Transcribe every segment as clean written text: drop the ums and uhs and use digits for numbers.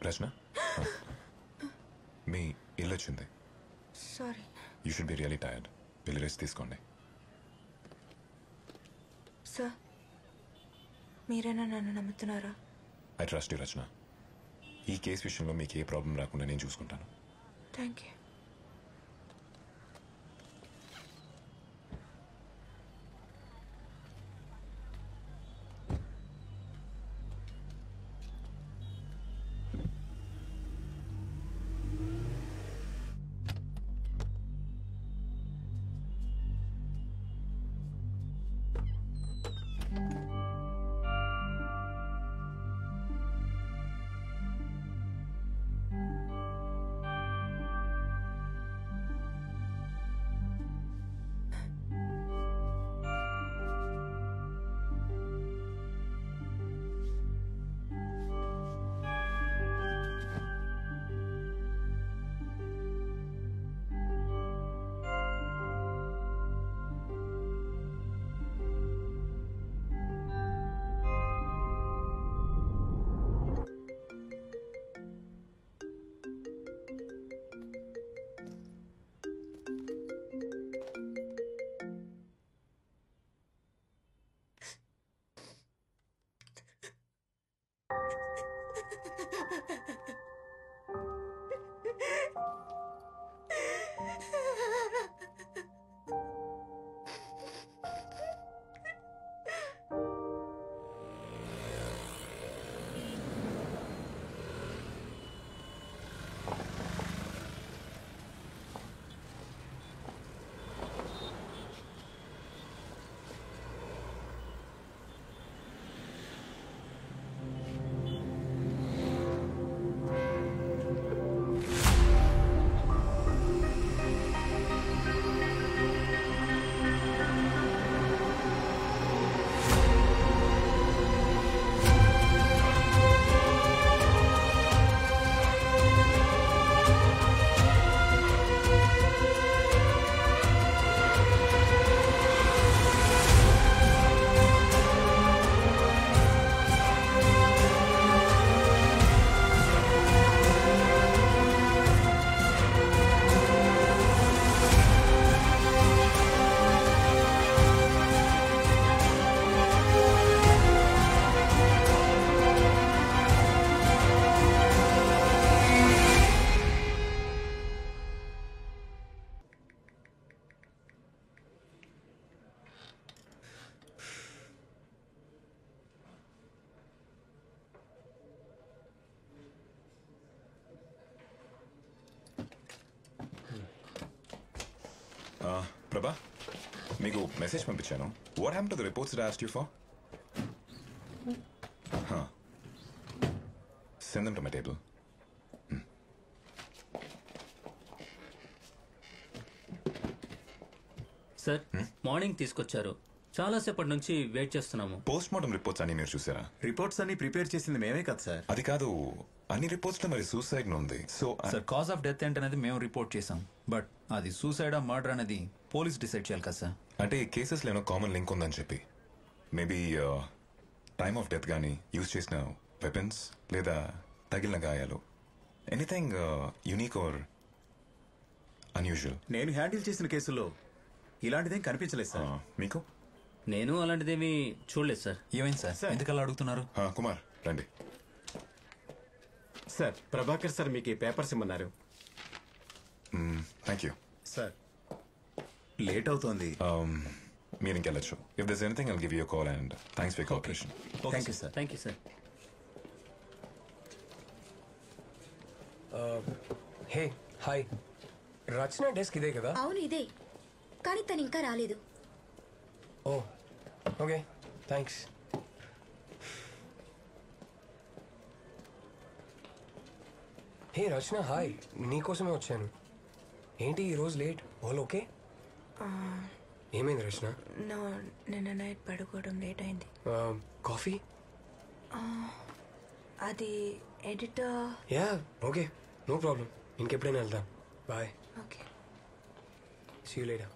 రచన మీ ఇల్లు వచ్చింది. Sorry. You should be really tired. వెళ్ళి రెస్ట్ తీసుకోండి. సార్, మీరైనా నన్ను నమ్ముతున్నారా? ఐ ట్రస్ట్ యూ రచన. ఈ కేసు విషయంలో మీకు ఏ ప్రాబ్లం రాకుండా నేను చూసుకుంటాను. Thank you. ప్రభా, మీకు మెసేజ్ పంపించాను. What happened to the reports that I asked you for? Send them to my table. Sir, morning తీసుకొచ్చారు. చాలాసేపటి నుంచి వెయిట్ చేస్తున్నాము. పోస్ట్ మార్టం రిపోర్ట్స్ అన్ని మీరు చూసారా? రిపోర్ట్స్ అన్ని ప్రిపేర్ చేసింది మేమే కదా సార్. అది కాదు, అన్ని రిపోర్ట్స్ లో మరి సూసైడ్ ఉంది. So sir, cause of death ఏంటనేది మేము రిపోర్ట్ చేసాం. బట్ అది సూసైడా మర్డర్ అనేది పోలీస్ డిసైడ్ చేయాలి కదా సార్. అంటే ఈ కేసెస్ లో ఏమో కామన్ లింక్ ఉందని చెప్పి మేబీ టైమ్ ఆఫ్ డెత్ కానీ యూజ్ చేసిన వెపన్స్ లేదా తగిలిన గాయాలు, ఎనీథింగ్ యూనిక్ ఆర్ అన్యూజువల్. నేను హ్యాండిల్ చేసిన కేసులో ఇలాంటిదేం కనిపించలేదు సార్. మీకు? నేను అలాంటిదేమీ చూడలేదు సార్. ఏమైంది సార్, ఎందుకలా అడుగుతున్నారు? కుమార్ రండి. సార్, ప్రభాకర్ సార్ మీకు ఈ పేపర్స్ ఇమ్మన్నారు. Thank you sir. లేట్ అవుతోంది, మీరు ఇంకెళ్ళచ్చు. If there's anything I'll give you call and thanks for cooperation. Thank you sir. Thank you sir. Hey, hi. Rachana desk ఇదే కదా? అవును, ఇదే. కానీ తను ఇంకా రాలేదు. Oh, okay, thanks. Hey Rachana, hi. నీకోసమే వచ్చాను. ఏంటి ఈరోజు లేట్? All okay? ఏమైంది రచన? నిన్న నైట్ పడుకోవడం లేట్ అయింది. కాఫీ? అది editor. Yeah, okay, no problem. ఇంకెప్పుడైనా వెళ్దాం. Bye. Okay, see you later.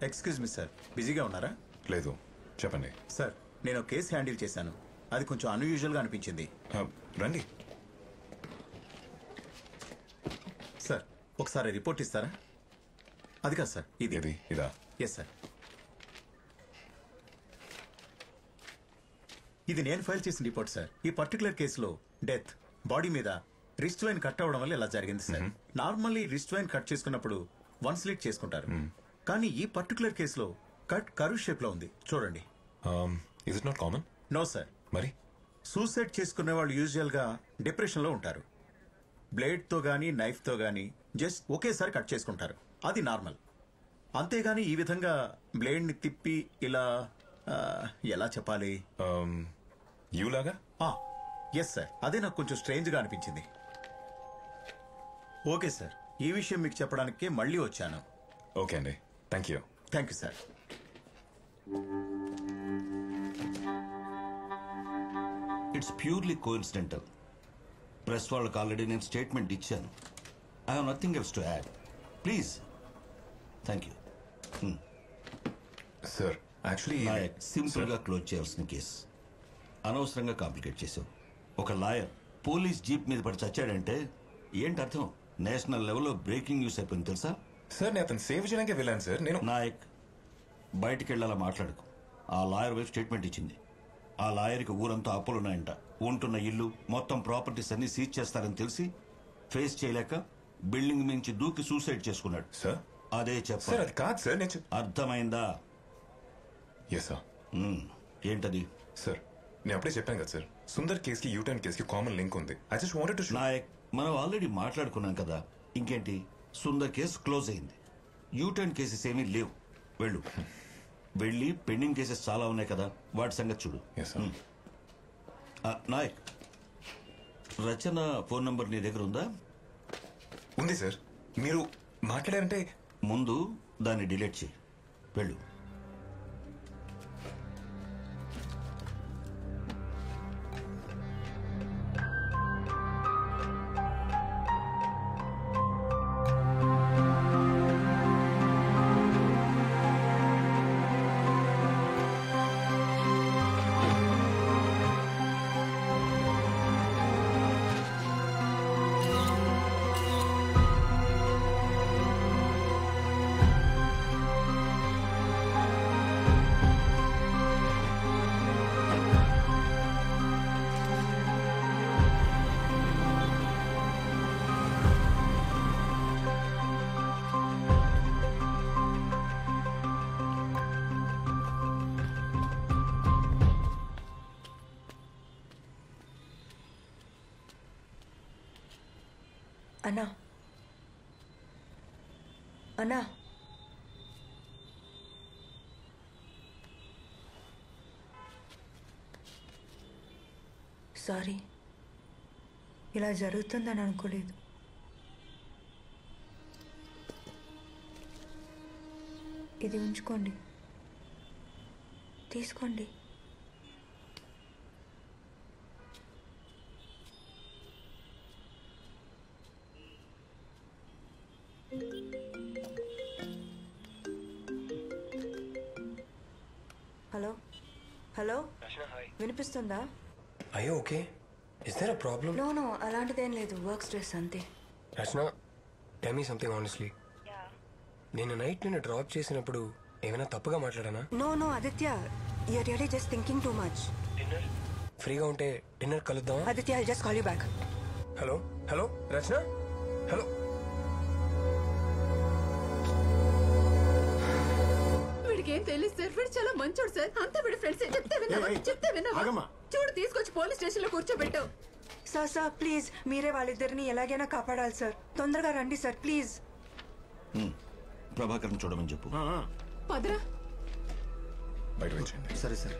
Excuse me sir, బిజీగా ఉన్నారా? లేదు, చెప్పండి. సార్, నేను కేసు హ్యాండిల్ చేశాను. అది కొంచెం అన్యూజువల్గా అనిపించింది. రండి. సార్ ఒకసారి రిపోర్ట్ ఇస్తారా? అది కాదు సార్, ఇది. ఇదా? Yes sir. ఇది నేను ఫైల్ చేసిన రిపోర్ట్ సార్. ఈ పర్టికులర్ కేసులో డెత్ బాడీ మీద రిస్ట్ వైన్ కట్ అవ్వడం వల్ల ఇలా జరిగింది sir. Normally wrist vein cut చేసుకున్నప్పుడు 1 స్లిట్ చేసుకుంటారు, కానీ ఈ పర్టికులర్ కేసులో కట్ కర్వ్ షేప్ లో ఉంది. చూడండి. Is it not common? No sir. మరి సూసైడ్ చేసుకునే వాళ్ళు యూజువల్ గా డిప్రెషన్ లో ఉంటారు. బ్లేడ్ తో గానీ నైఫ్ తో గానీ జస్ట్ ఒకేసారి కట్ చేసుకుంటారు, అది నార్మల్. అంతేగాని ఈ విధంగా బ్లేడ్ ని తిప్పి ఇలా ఎలా చెప్పాలి, లాగా? ఎస్ సార్, అదే నాకు కొంచెం స్ట్రేంజ్ గా అనిపించింది. ఓకే సార్, ఈ విషయం మీకు చెప్పడానికే మళ్ళీ వచ్చాను. ఓకే అండి, thank you. Thank you sir. It's purely coincidental. Press వాళ్ళకి ఆల్రెడీ నేను స్టేట్మెంట్ ఇచ్చాను. I have nothing else to add. Please. Thank you. Sir actually simple గా క్లోజ్ చేయాల్సిన కేసు అనవసరంగా కాంప్లికేట్ చేసావు. ఒక లాయర్ పోలీస్ జీప్ మీద పడి చచ్చాడంటే ఏంటి అర్థం? నేషనల్ లెవెల్లో బ్రేకింగ్ న్యూస్ అయిపోయింది తెలుసా? సార్ నేను అతను సేవ్ చేయడానికి వెళ్ళాను సార్. నేను నాయక్, బయటికి వెళ్ళాలా మాట్లాడుకు. ఆ లాయర్ వైపు స్టేట్మెంట్ ఇచ్చింది. ఆ లాయర్కి ఊరంతా అప్పులున్నాయంట. ఉంటున్న ఇల్లు మొత్తం ప్రాపర్టీస్ అన్ని సీజ్ చేస్తారని తెలిసి ఫేస్ చేయలేక బిల్డింగ్ మించి దూకి సూసైడ్ చేసుకున్నాడు. సార్ అదే సార్ చెప్పారు. అది కాదు సార్. నేను అర్థమైందా? Yes sir. ఏంటది? సార్ నేను అప్పుడే చెప్పాను కదా సార్, సుందర్ కేసుకి యూటర్న్ కేసుకి కామన్ లింక్ ఉంది. I just wanted to Nayak, మనం ఆల్రెడీ మాట్లాడుకున్నాం కదా, ఇంకేంటి? సుందర్ కేసు క్లోజ్ అయింది. యూటర్న్ కేసెస్ ఏమీ లేవు. వెళ్ళు. వెళ్ళి పెండింగ్ కేసెస్ చాలా ఉన్నాయి కదా, వాటి సంగతి చూడు. Yes sir. Nayak, Rachana phone number నీ దగ్గర ఉందా? ఉంది సార్. మీరు మాట్లాడారంటే ముందు దాన్ని డిలీట్ చేయి. వెళ్ళు. అన్నా అన్నా సారీ, ఇలా జరుగుతుందని అనుకోలేదు. ఇది ఉంచుకోండి, తీసుకోండి. హలో హలో, వినిపిస్తుందా? అయ్యో okay. Is there a problem? No no, అలాంటిదేం లేదు. వర్క్ స్ట్రెస్ అంతే. Rachana, tell me something honestly. నేను నైట్ నిన్ను డ్రాప్ చేసినప్పుడు ఏమైనా తప్పుగా మాట్లాడానా? No no Aditya, you're really just thinking too much. Dinner ఫ్రీగా ఉంటే డిన్నర్ కలుద్దాం. Aditya, I just call you back. Hello hello Rachana, hello. వీడికి ఏం తెలియదు సార్, వీడు చాలా మంచోడు సార్. అంతా వీడి ఫ్రెండ్స్. చెప్తే విన్నావా? చూడు, తీసుకొచ్చి పోలీస్ స్టేషన్ లో కూర్చోబెట్టావు. సార్ సార్ ప్లీజ్, మీరే వాళ్ళిద్దరిని ఎలాగైనా కాపాడాలి సార్. తొందరగా రండి సార్ ప్లీజ్. ప్రభాకర్ని చూడమని చెప్పు. పదరా. బయట వచ్చేయండి. సరే సరే.